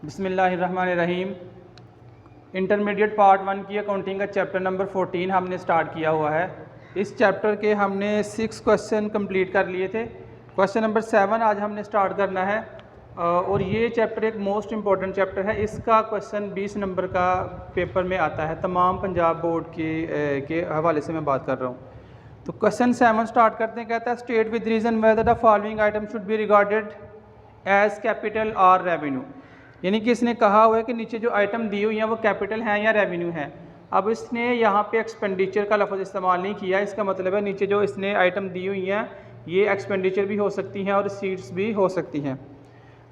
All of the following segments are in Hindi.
बिस्मिल्लाहिर्रहमानिर्रहीम। इंटरमीडिएट पार्ट 1 की अकाउंटिंग का चैप्टर नंबर 14 हमने स्टार्ट किया हुआ है। इस चैप्टर के हमने 6 क्वेश्चन कंप्लीट कर लिए थे। क्वेश्चन नंबर 7 आज हमने स्टार्ट करना है और ये चैप्टर एक मोस्ट इम्पॉर्टेंट चैप्टर है। इसका क्वेश्चन 20 नंबर का पेपर में आता है। तमाम पंजाब बोर्ड के हवाले से मैं बात कर रहा हूँ। तो क्वेश्चन 7 स्टार्ट करते हैं। कहता है state with reason whether the following item should be regarded as capital और रेवेन्यू। यानी कि इसने कहा हुआ है कि नीचे जो आइटम दी हुई हैं वो कैपिटल हैं या रेवेन्यू हैं। अब इसने यहाँ पे एक्सपेंडिचर का लफ्ज़ इस्तेमाल नहीं किया। इसका मतलब है नीचे जो इसने आइटम दी हुई हैं ये एक्सपेंडिचर भी हो सकती हैं और रिसीट्स भी हो सकती हैं।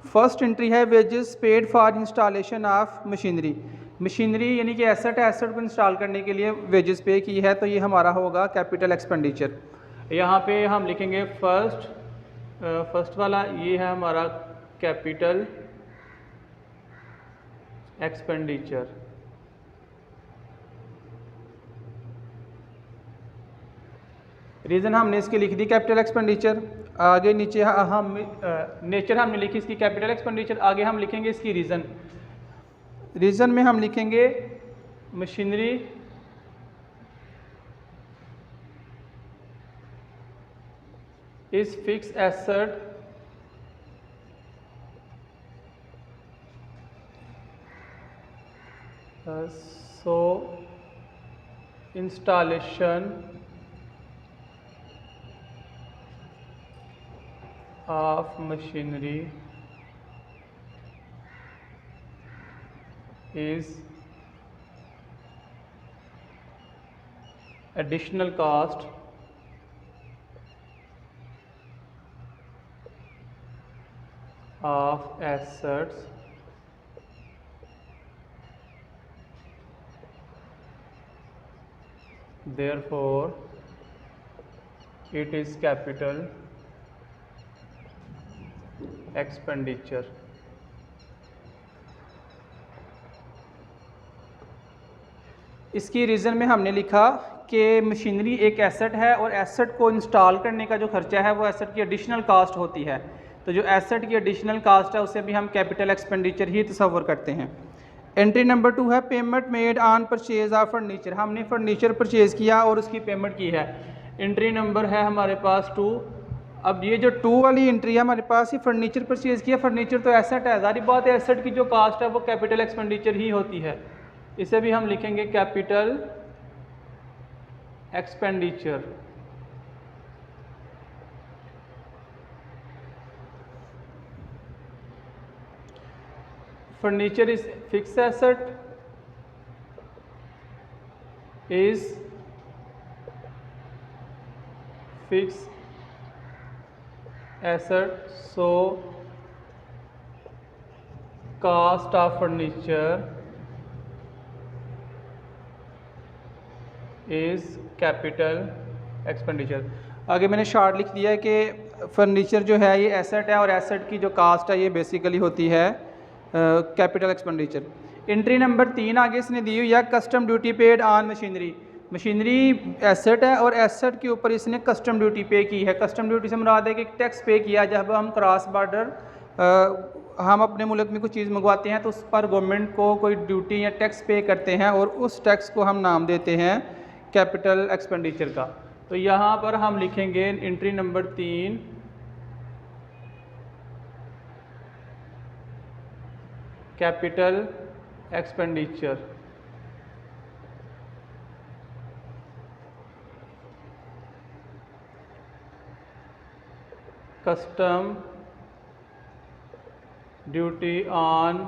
फर्स्ट एंट्री है wages paid for installation of machinery. Machinery यानी कि एसेट को इंस्टॉल करने के लिए वेजेस पे की है, तो ये हमारा होगा कैपिटल एक्सपेंडिचर। यहाँ पे हम लिखेंगे फर्स्ट वाला ये है हमारा कैपिटल एक्सपेंडिचर। रीज़न हमने इसकी लिख दी कैपिटल एक्सपेंडिचर। आगे नीचे हम नेचर हमने लिखी इसकी कैपिटल एक्सपेंडिचर। आगे हम लिखेंगे इसकी रीज़न में हम लिखेंगे machinery is fix asset so installation of machinery is additional cost of assets therefore it is capital expenditure। इसकी रीज़न में हमने लिखा कि मशीनरी एक एसेट है और एसेट को इंस्टॉल करने का जो खर्चा है वो एसेट की एडिशनल कास्ट होती है। तो जो एसेट की एडिशनल कास्ट है उसे भी हम कैपिटल एक्सपेंडिचर ही तस्वर करते हैं। एंट्री नंबर 2 है payment made on purchase of furniture. हमने फर्नीचर परचेज़ किया और उसकी पेमेंट की है। एंट्री नंबर है हमारे पास 2। अब ये जो 2 वाली एंट्री है हमारे पास, ये फर्नीचर परचेज़ किया। फर्नीचर तो एसेट है, जारी बात है एसेट की जो कास्ट है वो कैपिटल एक्सपेंडिचर ही होती है। इसे भी हम लिखेंगे capital expenditure. Furniture is fixed asset, is fixed asset, so cost of furniture is capital expenditure। आगे मैंने शार्ट लिख दिया है कि फर्नीचर जो है ये एसेट है और एसेट की जो कास्ट है ये बेसिकली होती है कैपिटल एक्सपेंडिचर। एंट्री नंबर 3 आगे इसने दी हुई है custom duty paid on machinery. Machinery asset है और एसेट के ऊपर इसने कस्टम ड्यूटी पे की है। कस्टम ड्यूटी से मुराद है कि टैक्स पे किया। जब हम क्रॉस बॉर्डर हम अपने मुल्क में कोई चीज़ मंगवाते हैं तो उस पर गवर्नमेंट को कोई ड्यूटी या टैक्स पे करते हैं और उस टैक्स को हम नाम देते हैं कैपिटल एक्सपेंडिचर का। तो यहाँ पर हम लिखेंगे entry number 3 capital expenditure. Custom duty on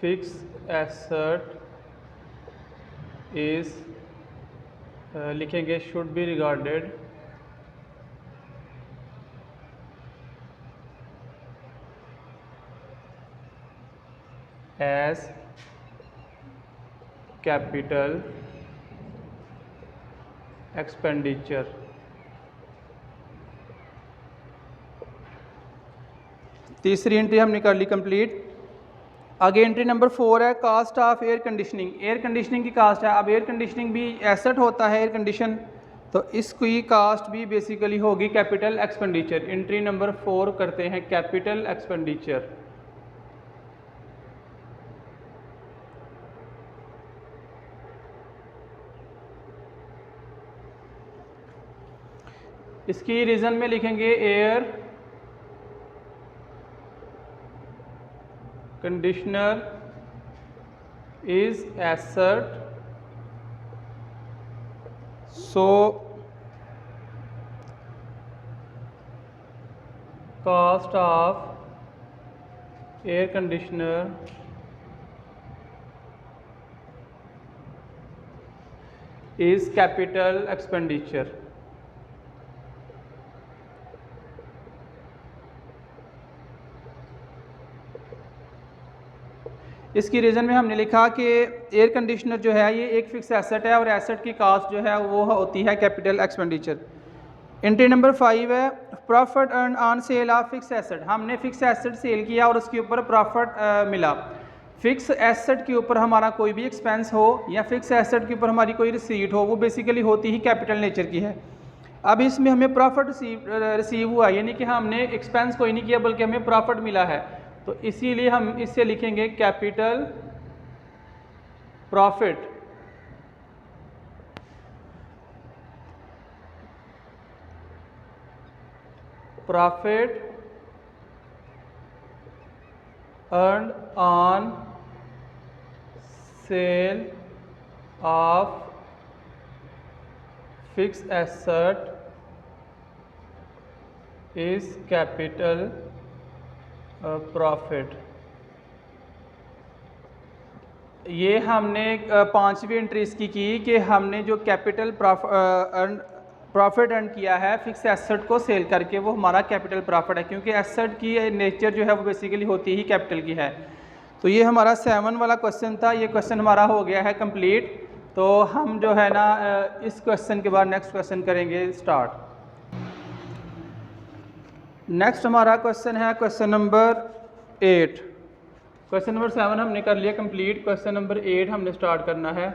fix asset is लिखेंगे should be regarded as capital expenditure। तीसरी एंट्री हमने कर ली कंप्लीट। आगे एंट्री नंबर 4 है cost of air conditioning. Air conditioning की कास्ट है। अब एयर कंडीशनिंग भी एसेट होता है एयर कंडीशन, तो इसकी कास्ट भी बेसिकली होगी कैपिटल एक्सपेंडिचर। एंट्री नंबर 4 करते हैं कैपिटल एक्सपेंडिचर। इसकी रीज़न में लिखेंगे air conditioner is asset, so cost of air conditioner is capital expenditure। इसकी रीज़न में हमने लिखा कि एयर कंडीशनर जो है ये एक फिक्स एसेट है और एसेट की कास्ट जो है वो होती है कैपिटल एक्सपेंडिचर। एंट्री नंबर 5 है profit earn on sale of fix asset. हमने फिक्स एसेट सेल किया और उसके ऊपर प्रॉफिट मिला। फिक्स एसेट के ऊपर हमारा कोई भी एक्सपेंस हो या फिक्स एसेट के ऊपर हमारी कोई रिसीट हो, वो बेसिकली होती ही कैपिटल नेचर की है। अब इसमें हमें प्रॉफिट रिसीव हुआ, यानी कि हमने एक्सपेंस कोई नहीं किया बल्कि हमें प्रॉफिट मिला है, तो इसीलिए हम इससे लिखेंगे capital profit. Profit earned on sale of fix asset is capital profit. ये हमने पांचवी एंट्री इसकी की कि हमने जो कैपिटल प्रॉफिट अर्न किया है फिक्स एसेट को सेल करके, वो हमारा कैपिटल प्रॉफिट है, क्योंकि एसेट की नेचर जो है वो बेसिकली होती ही कैपिटल की है। तो ये हमारा 7 वाला क्वेश्चन था, ये क्वेश्चन हमारा हो गया है कंप्लीट। तो हम जो है ना इस क्वेश्चन के बाद नेक्स्ट क्वेश्चन करेंगे स्टार्ट। नेक्स्ट हमारा क्वेश्चन है क्वेश्चन नंबर 8। क्वेश्चन नंबर 7 हमने कर लिया कंप्लीट, क्वेश्चन नंबर 8 हमने स्टार्ट करना है।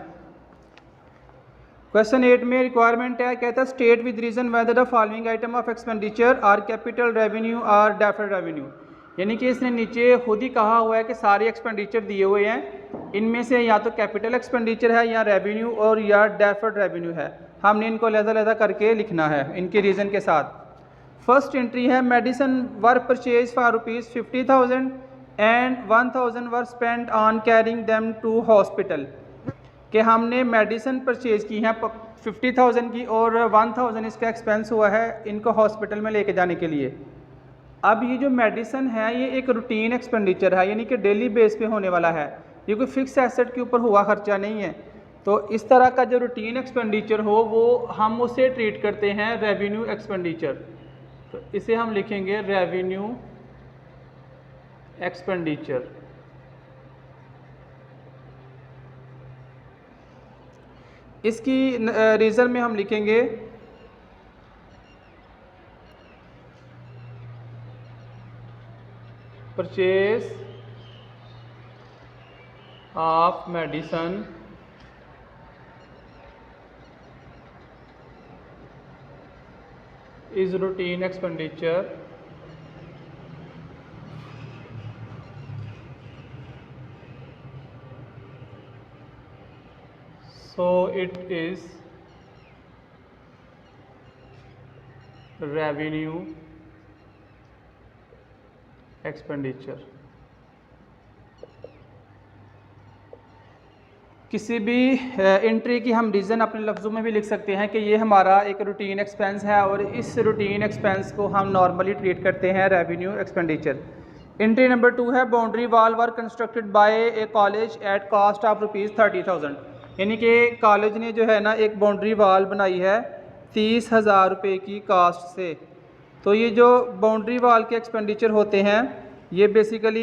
क्वेश्चन 8 में रिक्वायरमेंट है, कहता है state with reason whether the following item of expenditure are capital revenue और डेफर्ड रेवेन्यू। यानी कि इसने नीचे खुद ही कहा हुआ है कि सारे एक्सपेंडिचर दिए हुए हैं, इनमें से या तो कैपिटल एक्सपेंडिचर है या रेवेन्यू और या डेफर्ड रेवेन्यू है। हमने इनको लहदा करके लिखना है इनके रीज़न के साथ। फर्स्ट एंट्री है medicine were purchase for ₹50,000 and 1,000 were spend on carrying them to hospital. कि हमने मेडिसिन परचेज की हैं 50,000 की और 1,000 इसका एक्सपेंस हुआ है इनको हॉस्पिटल में लेके जाने के लिए। अब ये जो मेडिसिन है ये एक रूटीन एक्सपेंडिचर है, यानी कि डेली बेस पे होने वाला है, ये कोई फिक्स एसेट के ऊपर हुआ खर्चा नहीं है। तो इस तरह का जो रूटीन एक्सपेंडिचर हो वो हम उसे ट्रीट करते हैं रेवेन्यू एक्सपेंडिचर। तो इसे हम लिखेंगे रेवेन्यू एक्सपेंडिचर। इसकी रीज़न में हम लिखेंगे purchase of medicine is routine expenditure so it is revenue expenditure। किसी भी एंट्री की हम रीज़न अपने लफ्ज़ों में भी लिख सकते हैं कि ये हमारा एक रूटीन एक्सपेंस है और इस रूटीन एक्सपेंस को हम नॉर्मली ट्रीट करते हैं रेवेन्यू एक्सपेंडिचर। एंट्री नंबर 2 है boundary wall were constructed bye A college at cost of ₹30,000। यानी कि कॉलेज ने जो है ना एक बाउंड्री वाल बनाई है 30,000 रुपये की कास्ट से। तो ये जो बाउंड्री वाल के एक्सपेंडिचर होते हैं ये बेसिकली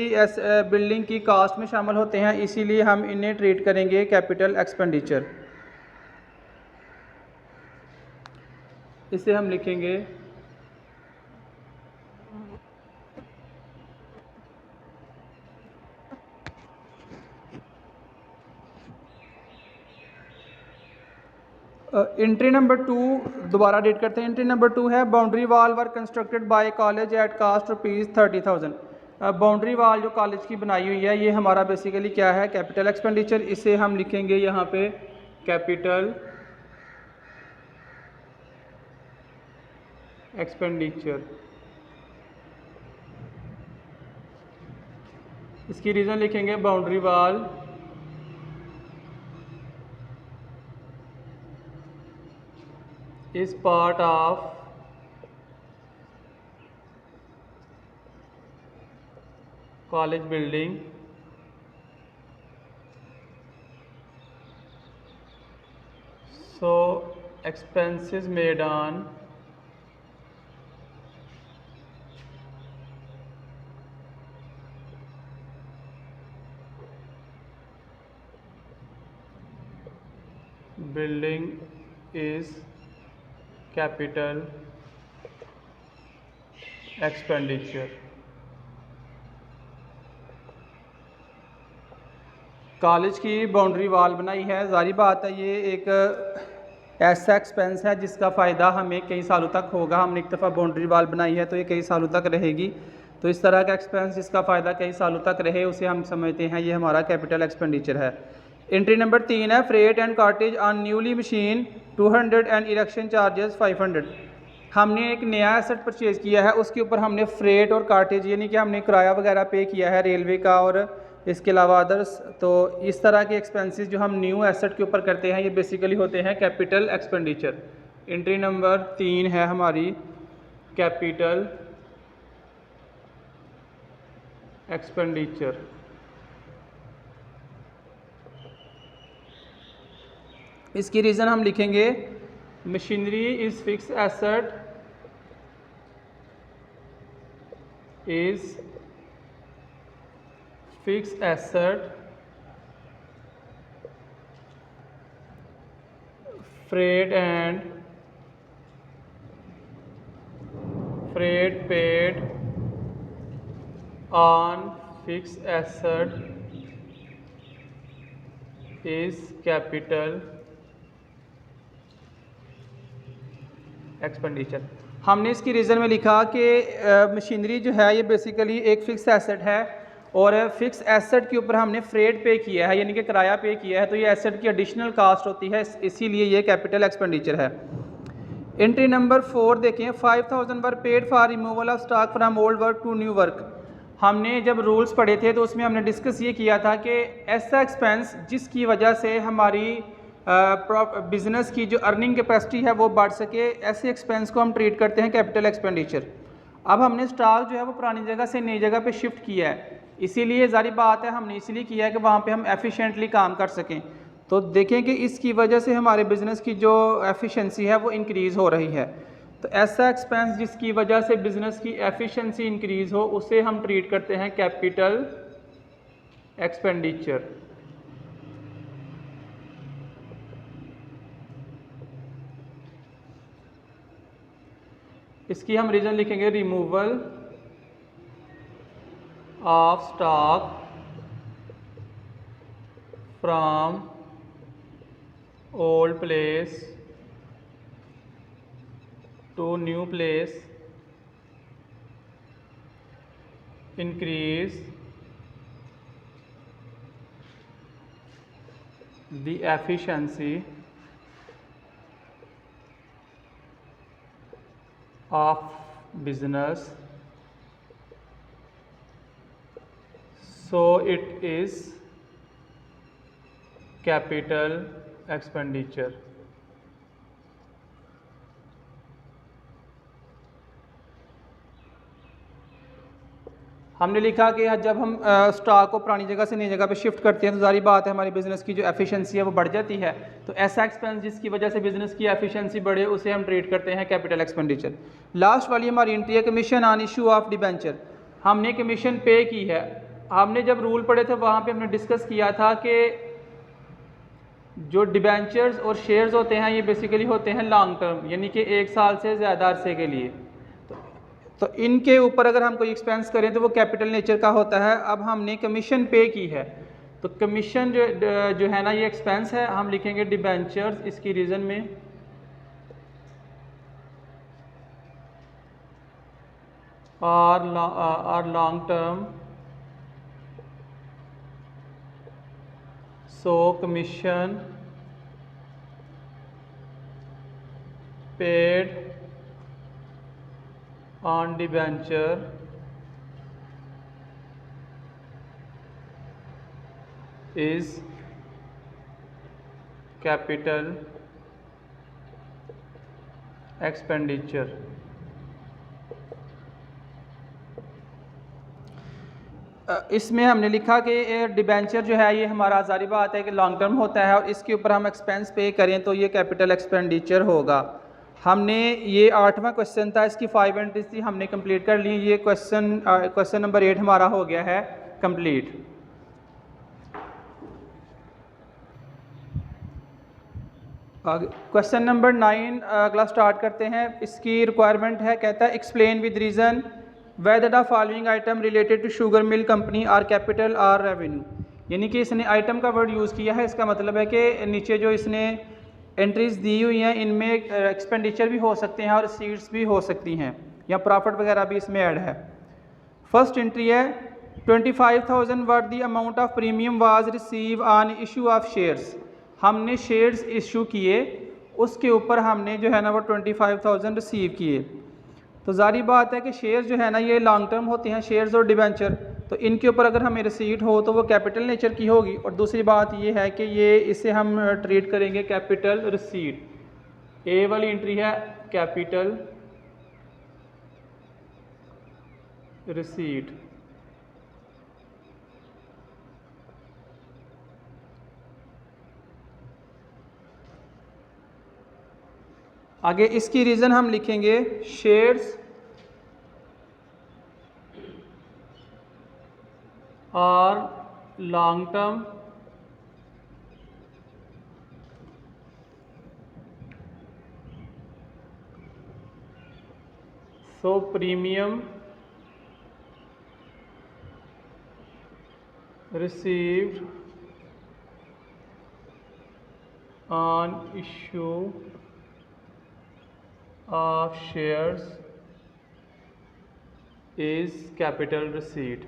बिल्डिंग की कास्ट में शामिल होते हैं, इसीलिए हम इन्हें ट्रीट करेंगे कैपिटल एक्सपेंडिचर। इसे हम लिखेंगे एंट्री नंबर 2 दोबारा डेट करते हैं। एंट्री नंबर 2 है boundary wall were constructed by college at cost ₹30,000। Boundary wall जो कॉलेज की बनाई हुई है ये हमारा बेसिकली क्या है, कैपिटल एक्सपेंडिचर। इसे हम लिखेंगे यहाँ पे कैपिटल एक्सपेंडिचर। इसकी रीज़न लिखेंगे boundary wall is part of college building so expenses made on building is capital expenditure. College की बाउंड्री वाल बनाई है, जारी बात है ये एक ऐसा एक्सपेंस है जिसका फ़ायदा हमें कई सालों तक होगा। हमने एक दफ़ा बाउंड्री वाल बनाई है तो ये कई सालों तक रहेगी। तो इस तरह का एक्सपेंस जिसका फ़ायदा कई सालों तक रहे उसे हम समझते हैं ये हमारा कैपिटल एक्सपेंडिचर है। एंट्री नंबर 3 है freight and cartridge on newly machine 200 and erection charges 500। हमने एक नया एसेट परचेज़ किया है, उसके ऊपर हमने फ्रेट और कार्टेज यानी कि हमने किराया वगैरह पे किया है रेलवे का और इसके अलावा अदर्स। तो इस तरह के एक्सपेंसेस जो हम न्यू एसेट के ऊपर करते हैं ये बेसिकली होते हैं कैपिटल एक्सपेंडिचर। एंट्री नंबर 3 है हमारी कैपिटल एक्सपेंडिचर। इसकी रीज़न हम लिखेंगे machinery is fix asset freight paid on fixed asset is capital expenditure. हमने इसकी रीज़न में लिखा कि मशीनरी जो है ये बेसिकली एक फ़िक्स एसेट है और फिक्स एसेट के ऊपर हमने फ्रेट पे किया है यानी कि किराया पे किया है, तो ये एसेट की एडिशनल कास्ट होती है, इसीलिए ये कैपिटल एक्सपेंडिचर है। एंट्री नंबर 4 देखें 5,000 were paid for removal of stock from old work to new work. हमने जब रूल्स पढ़े थे तो उसमें हमने डिस्कस ये किया था कि ऐसा एक्सपेंस जिसकी वजह से हमारी बिज़नेस की जो अर्निंग कैपेसिटी है वो बढ़ सके, ऐसे एक्सपेंस को हम ट्रीट करते हैं कैपिटल एक्सपेंडिचर। अब हमने स्टॉक जो है वो पुरानी जगह से नई जगह पे शिफ्ट किया है, इसीलिए जारी बात है हमने इसलिए किया है कि वहाँ पे हम एफिशिएंटली काम कर सकें। तो देखें कि इसकी वजह से हमारे बिज़नेस की जो एफिशिएंसी है वो इंक्रीज़ हो रही है। तो ऐसा एक्सपेंस जिसकी वजह से बिज़नेस की एफिशिएंसी इंक्रीज़ हो उसे हम ट्रीट करते हैं कैपिटल एक्सपेंडिचर। इसकी हम रीज़न लिखेंगे removal of stock from old place to new place increase the efficiency of business, so it is capital expenditure। हमने लिखा कि जब हम स्टॉक को पुरानी जगह से नई जगह पे शिफ्ट करते हैं तो जारी बात है हमारी बिज़नेस की जो एफिशिएंसी है वो बढ़ जाती है। तो ऐसा एक्सपेंस जिसकी वजह से बिज़नेस की एफिशिएंसी बढ़े उसे हम ट्रीट करते हैं कैपिटल एक्सपेंडिचर। लास्ट वाली हमारी एंट्री है commission on issue of debenture. हमने कमीशन पे की है। हमने जब रूल पढ़े थे वहाँ पर हमने डिस्कस किया था कि जो डिबेंचर्स और शेयर्स होते हैं ये बेसिकली होते हैं लॉन्ग टर्म यानी कि 1 साल से ज़्यादा अरसे के लिए। तो इनके ऊपर अगर हम कोई एक्सपेंस करें तो वो कैपिटल नेचर का होता है। अब हमने कमीशन पे की है तो कमीशन जो है ना ये एक्सपेंस है, हम लिखेंगे डिबेंचर्स इसकी रीज़न में। और long term, so commission paid on debenture is capital expenditure। इसमें हमने लिखा कि डिबेंचर जो है ये हमारा जारी बात है कि लॉन्ग टर्म होता है और इसके ऊपर हम एक्सपेंस पे करें तो ये कैपिटल एक्सपेंडिचर होगा। हमने ये 8वां क्वेश्चन था, इसकी 5 एंट्रीज थी, हमने कंप्लीट कर ली। ये क्वेश्चन नंबर 8 हमारा हो गया है कंप्लीट। क्वेश्चन नंबर 9 अगला स्टार्ट करते हैं। इसकी रिक्वायरमेंट है, कहता है explain with reason whether the following item related to sugar mill company are capital or revenue. यानी कि इसने आइटम का वर्ड यूज़ किया है, इसका मतलब है कि नीचे जो इसने एंट्रीज दी हुई हैं इनमें एक्सपेंडिचर भी हो सकते हैं और सीट्स भी हो सकती हैं या प्रॉफिट वगैरह भी इसमें ऐड है। फर्स्ट एंट्री है 25,000 worth the amount of premium was receive on issue of shares. हमने शेयर्स इशू किए, उसके ऊपर हमने जो है ना वो 25,000 रिसीव किए। तो जारी बात है कि शेयर्स जो है ना ये लॉन्ग टर्म होते हैं, शेयर्स और डिबेंचर, तो इनके ऊपर अगर हमें रिसीट हो तो वो कैपिटल नेचर की होगी। और दूसरी बात ये है कि ये इसे हम ट्रीट करेंगे कैपिटल रिसीट। ए वाली एंट्री है कैपिटल रिसीट। आगे इसकी रीज़न हम लिखेंगे शेयर्स और long term so premium received on issue of shares is capital receipt।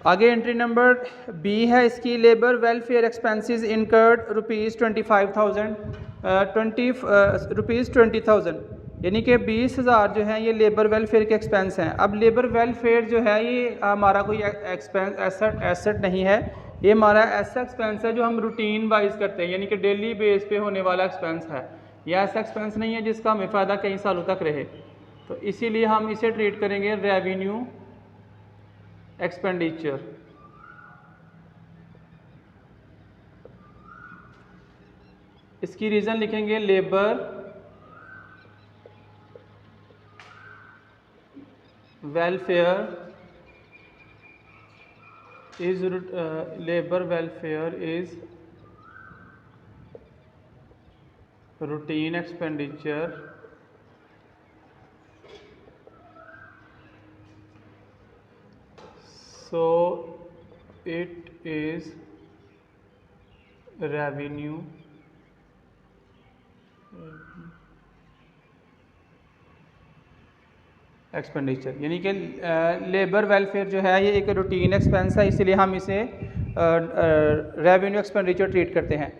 आगे एंट्री नंबर बी है, इसकी लेबर वेलफेयर एक्सपेंसेस इनकर्ड ₹25,000 ₹20,000, यानी कि 20,000 जो है ये लेबर वेलफेयर के एक्सपेंस हैं। अब लेबर वेलफेयर जो है ये हमारा कोई एक्सपेंस एसेट नहीं है, ये हमारा ऐसा एक्सपेंस है जो हम रूटीन वाइज करते हैं, यानी कि डेली बेस पे होने वाला एक्सपेंस है। यह ऐसा एक्सपेंस नहीं है जिसका हमें फ़ायदा कई सालों तक रहे, तो इसीलिए हम इसे ट्रीट करेंगे रेवेन्यू एक्सपेंडिचर। इसकी रीज़न लिखेंगे labour welfare is routine expenditure so it is revenue expenditure, यानी कि लेबर वेलफेयर जो है ये एक रूटीन एक्सपेंस है, इसलिए हम इसे रेवेन्यू एक्सपेंडिचर ट्रीट करते हैं।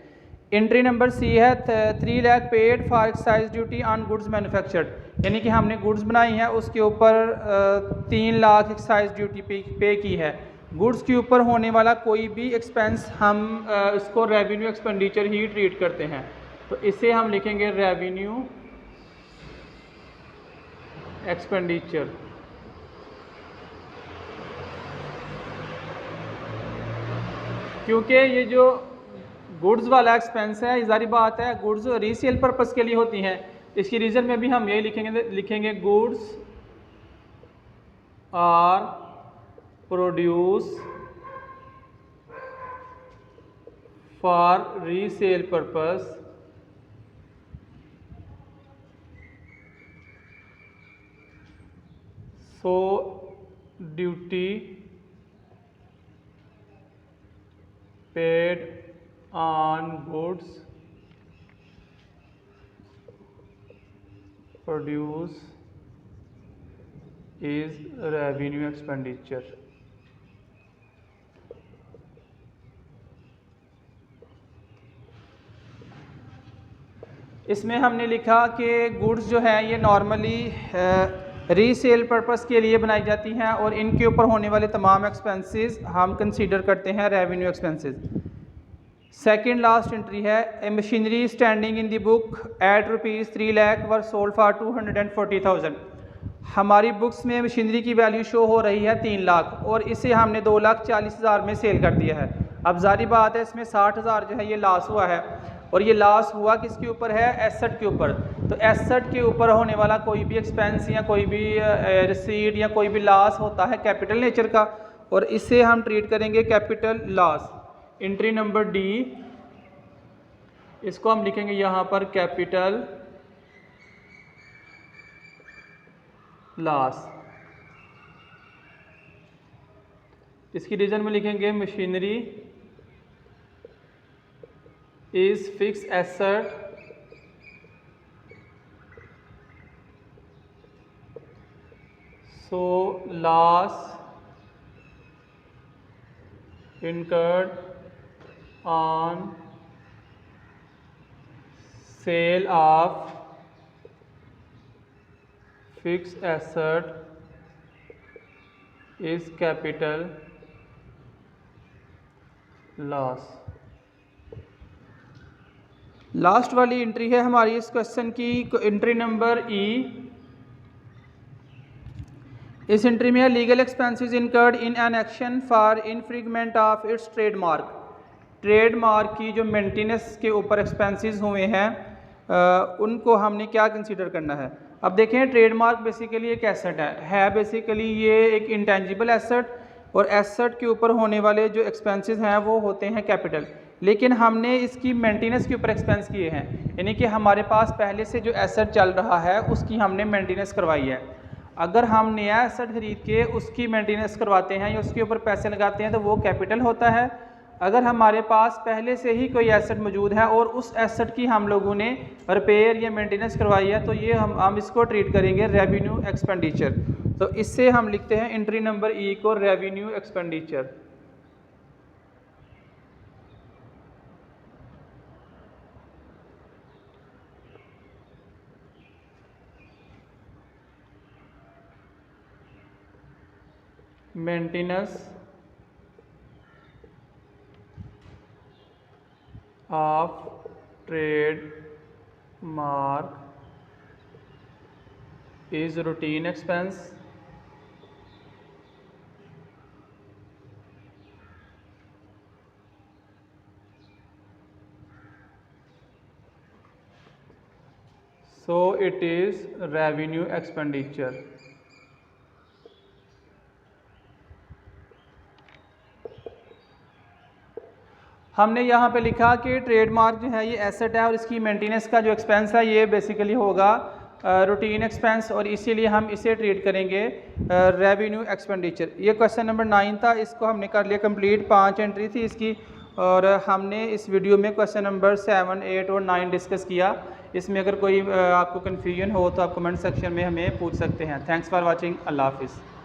एंट्री नंबर सी है 3 lakh paid for excise duty on goods manufactured, यानी कि हमने गुड्स बनाई हैं उसके ऊपर 3 लाख एक्साइज ड्यूटी पे की है। गुड्स के ऊपर होने वाला कोई भी एक्सपेंस हम इसको रेवेन्यू एक्सपेंडिचर ही ट्रीट करते हैं, तो इसे हम लिखेंगे रेवेन्यू एक्सपेंडिचर। क्योंकि ये जो गुड्स वाला एक्सपेंस है, जारी बात है गुड्स रीसेल पर्पस के लिए होती हैं, इसकी रीज़न में भी हम यही लिखेंगे goods are produce for resale purpose so duty paid on goods produce is revenue expenditure. इसमें हमने लिखा कि गुड्स जो है ये नॉर्मली रीसेल पर्पस के लिए बनाई जाती हैं और इनके ऊपर होने वाले तमाम एक्सपेंसेस हम कंसीडर करते हैं revenue expenses. Second last entry है, a machinery standing in the book at ₹3 lakh were sold for 240,000। हमारी बुक्स में मशीनरी की वैल्यू शो हो रही है 3 लाख और इसे हमने 2,40,000 में सेल कर दिया है। अब जारी बात है इसमें 60,000 जो है ये लॉस हुआ है और ये लॉस हुआ किसके ऊपर है? एसेट के ऊपर। तो एसेट के ऊपर होने वाला कोई भी एक्सपेंस या कोई भी रिसीट या कोई भी लॉस होता है कैपिटल नेचर का और इसे हम ट्रीट करेंगे capital loss. Entry number D, इसको हम लिखेंगे यहाँ पर कैपिटल लॉस। इसकी रीजन में लिखेंगे machinery is fixed asset so loss incurred on sale of fixed asset is capital loss। Last वाली एंट्री है हमारी इस क्वेश्चन की एंट्री नंबर ई। इस एंट्री में है legal expenses incurred in an action for infringement of its trademark. Trademark की जो मेंटेनेंस के ऊपर एक्सपेंसेस हुए हैं उनको हमने क्या कंसीडर करना है। अब देखें ट्रेडमार्क बेसिकली एक एसेट है बेसिकली ये एक इंटेंजिबल एसेट और एसेट के ऊपर होने वाले जो एक्सपेंसेस हैं वो होते हैं कैपिटल, लेकिन हमने इसकी मेंटेनेंस के ऊपर एक्सपेंस किए हैं, यानी कि हमारे पास पहले से जो एसेट चल रहा है उसकी हमने मेंटेनेंस करवाई है। अगर हम नया एसेट खरीद के उसकी मेंटेनेंस करवाते हैं या उसके ऊपर पैसे लगाते हैं तो वो कैपिटल होता है। अगर हमारे पास पहले से ही कोई एसेट मौजूद है और उस एसेट की हम लोगों ने रिपेयर या मेंटेनेंस करवाई है तो ये हम इसको ट्रीट करेंगे रेवेन्यू एक्सपेंडिचर। तो इससे हम लिखते हैं एंट्री नंबर ई को revenue expenditure. Maintenance of trade mark is routine expense so it is revenue expenditure। हमने यहाँ पे लिखा कि ट्रेडमार्क जो है ये एसेट है और इसकी मेंटेनेंस का जो एक्सपेंस है ये बेसिकली होगा रूटीन एक्सपेंस और इसीलिए हम इसे ट्रीट करेंगे रेवेन्यू एक्सपेंडिचर। ये क्वेश्चन नंबर 9 था, इसको हमने कर लिया कंप्लीट। 5 एंट्री थी इसकी और हमने इस वीडियो में क्वेश्चन नंबर 7, 8 और 9 डिस्कस किया। इसमें अगर कोई आपको कन्फ्यूजन हो तो आप कमेंट सेक्शन में हमें पूछ सकते हैं। Thanks for watching. अल्लाह हाफिज़।